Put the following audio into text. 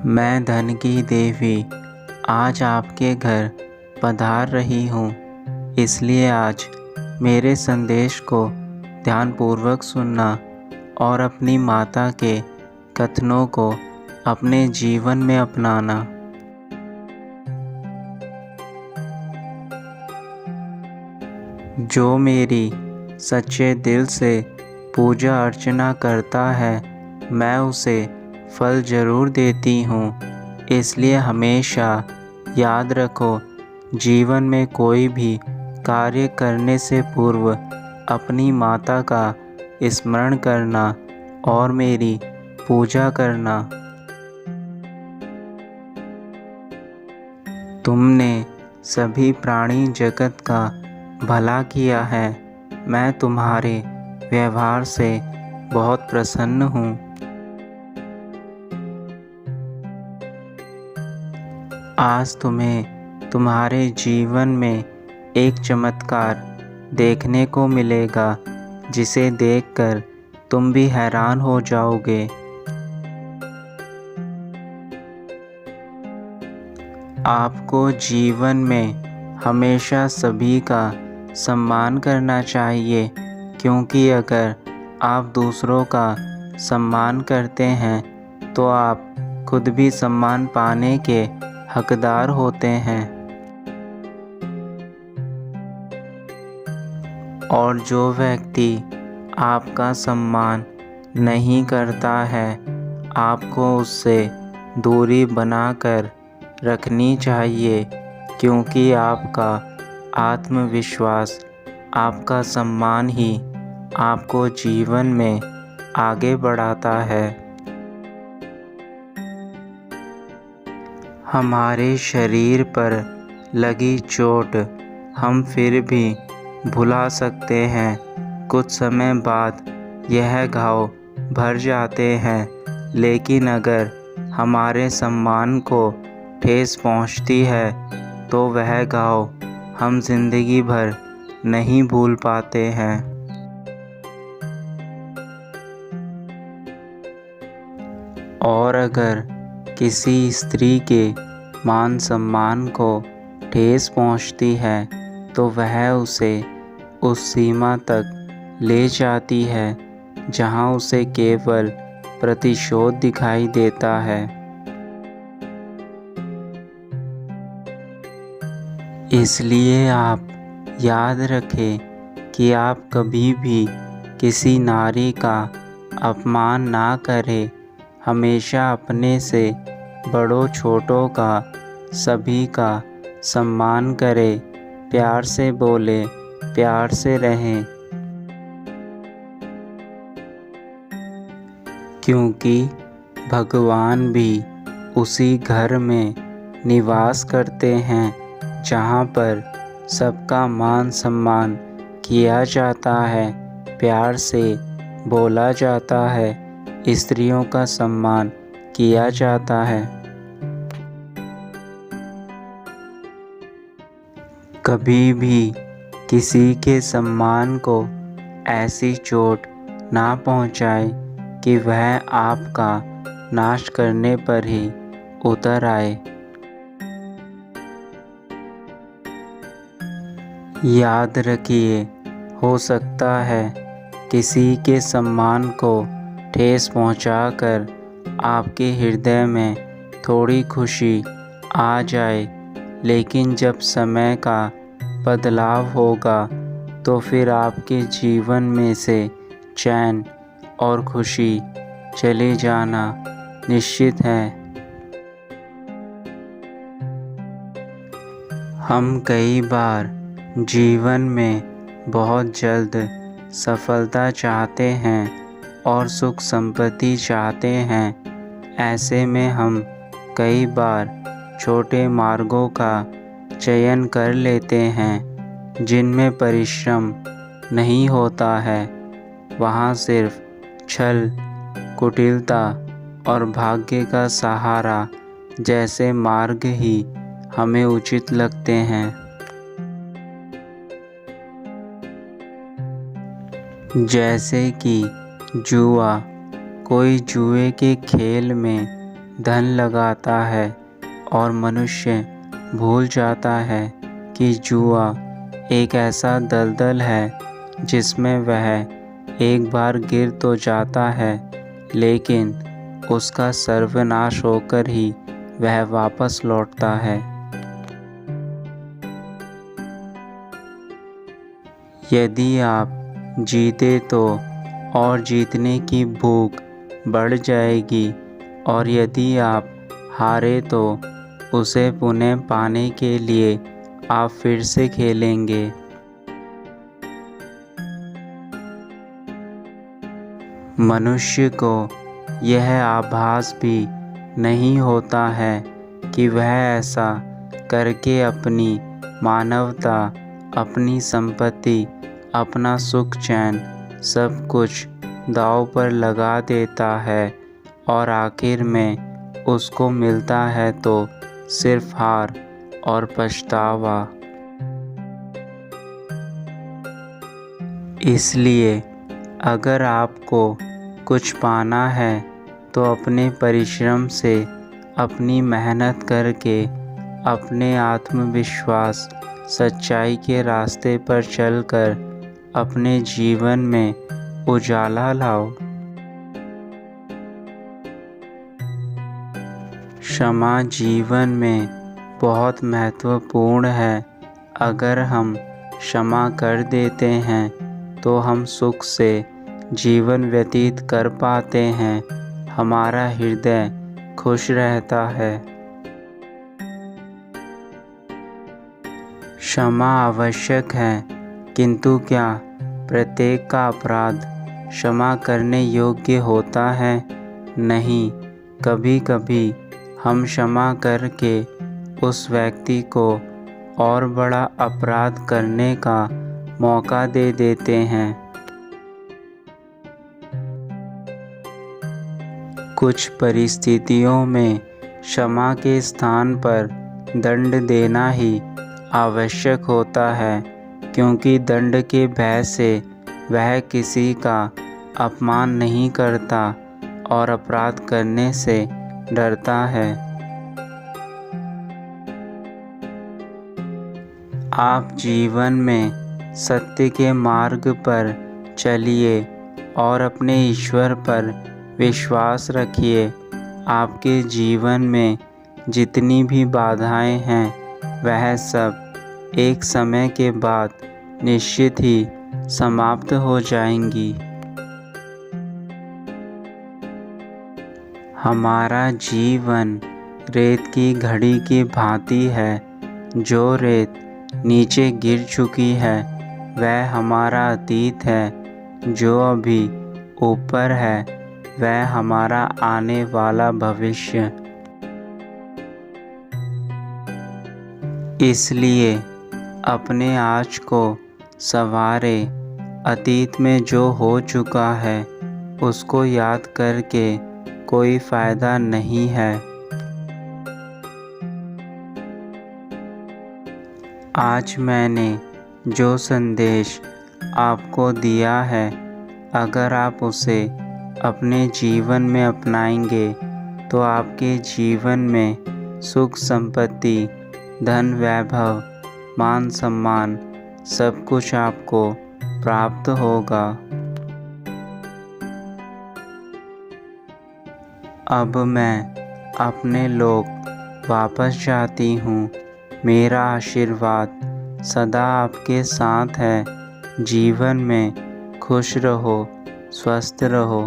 मैं धन की देवी आज आपके घर पधार रही हूँ, इसलिए आज मेरे संदेश को ध्यानपूर्वक सुनना और अपनी माता के कथनों को अपने जीवन में अपनाना। जो मेरी सच्चे दिल से पूजा अर्चना करता है, मैं उसे फल ज़रूर देती हूँ। इसलिए हमेशा याद रखो, जीवन में कोई भी कार्य करने से पूर्व अपनी माता का स्मरण करना और मेरी पूजा करना। तुमने सभी प्राणी जगत का भला किया है। मैं तुम्हारे व्यवहार से बहुत प्रसन्न हूँ। आज तुम्हें तुम्हारे जीवन में एक चमत्कार देखने को मिलेगा, जिसे देखकर तुम भी हैरान हो जाओगे। आपको जीवन में हमेशा सभी का सम्मान करना चाहिए, क्योंकि अगर आप दूसरों का सम्मान करते हैं तो आप खुद भी सम्मान पाने के हकदार होते हैं। और जो व्यक्ति आपका सम्मान नहीं करता है, आपको उससे दूरी बनाकर रखनी चाहिए, क्योंकि आपका आत्मविश्वास, आपका सम्मान ही आपको जीवन में आगे बढ़ाता है। हमारे शरीर पर लगी चोट हम फिर भी भुला सकते हैं। कुछ समय बाद यह घाव भर जाते हैं, लेकिन अगर हमारे सम्मान को ठेस पहुंचती है तो वह घाव हम जिंदगी भर नहीं भूल पाते हैं। और अगर किसी स्त्री के मान सम्मान को ठेस पहुंचती है तो वह उसे उस सीमा तक ले जाती है जहां उसे केवल प्रतिशोध दिखाई देता है। इसलिए आप याद रखें कि आप कभी भी किसी नारी का अपमान ना करें। हमेशा अपने से बड़ों छोटों का सभी का सम्मान करें, प्यार से बोले, प्यार से रहें। क्योंकि भगवान भी उसी घर में निवास करते हैं जहाँ पर सबका मान सम्मान किया जाता है, प्यार से बोला जाता है, स्त्रियों का सम्मान किया जाता है। कभी भी किसी के सम्मान को ऐसी चोट ना पहुंचाए कि वह आपका नाश करने पर ही उतर आए। याद रखिए, हो सकता है किसी के सम्मान को ठेस पहुंचाकर आपके हृदय में थोड़ी खुशी आ जाए, लेकिन जब समय का बदलाव होगा तो फिर आपके जीवन में से चैन और खुशी चले जाना निश्चित है। हम कई बार जीवन में बहुत जल्द सफलता चाहते हैं और सुख संपत्ति चाहते हैं। ऐसे में हम कई बार छोटे मार्गों का चयन कर लेते हैं, जिनमें परिश्रम नहीं होता है। वहाँ सिर्फ छल, कुटिलता और भाग्य का सहारा जैसे मार्ग ही हमें उचित लगते हैं। जैसे कि जुआ। कोई जुए के खेल में धन लगाता है और मनुष्य भूल जाता है कि जुआ एक ऐसा दलदल है जिसमें वह एक बार गिर तो जाता है, लेकिन उसका सर्वनाश होकर ही वह वापस लौटता है। यदि आप जीते तो और जीतने की भूख बढ़ जाएगी, और यदि आप हारे तो उसे पुनः पाने के लिए आप फिर से खेलेंगे। मनुष्य को यह आभास भी नहीं होता है कि वह ऐसा करके अपनी मानवता, अपनी संपत्ति, अपना सुख चैन सब कुछ दांव पर लगा देता है, और आखिर में उसको मिलता है तो सिर्फ हार और पछतावा। इसलिए अगर आपको कुछ पाना है तो अपने परिश्रम से, अपनी मेहनत करके, अपने आत्मविश्वास, सच्चाई के रास्ते पर चलकर अपने जीवन में उजाला लाओ। क्षमा जीवन में बहुत महत्वपूर्ण है। अगर हम क्षमा कर देते हैं तो हम सुख से जीवन व्यतीत कर पाते हैं, हमारा हृदय खुश रहता है। क्षमा आवश्यक है, किंतु क्या प्रत्येक का अपराध क्षमा करने योग्य होता है? नहीं, कभी कभी हम क्षमा करके उस व्यक्ति को और बड़ा अपराध करने का मौका दे देते हैं। कुछ परिस्थितियों में क्षमा के स्थान पर दंड देना ही आवश्यक होता है, क्योंकि दंड के भय से वह किसी का अपमान नहीं करता और अपराध करने से डरता है। आप जीवन में सत्य के मार्ग पर चलिए और अपने ईश्वर पर विश्वास रखिए। आपके जीवन में जितनी भी बाधाएं हैं वह सब एक समय के बाद निश्चित ही समाप्त हो जाएंगी। हमारा जीवन रेत की घड़ी की भांति है। जो रेत नीचे गिर चुकी है वह हमारा अतीत है, जो अभी ऊपर है वह हमारा आने वाला भविष्य। इसलिए अपने आज को संवारे। अतीत में जो हो चुका है उसको याद करके कोई फ़ायदा नहीं है। आज मैंने जो संदेश आपको दिया है, अगर आप उसे अपने जीवन में अपनाएंगे तो आपके जीवन में सुख, संपत्ति, धन, वैभव, मान सम्मान सब कुछ आपको प्राप्त होगा। अब मैं अपने लोक वापस जाती हूँ। मेरा आशीर्वाद सदा आपके साथ है। जीवन में खुश रहो, स्वस्थ रहो।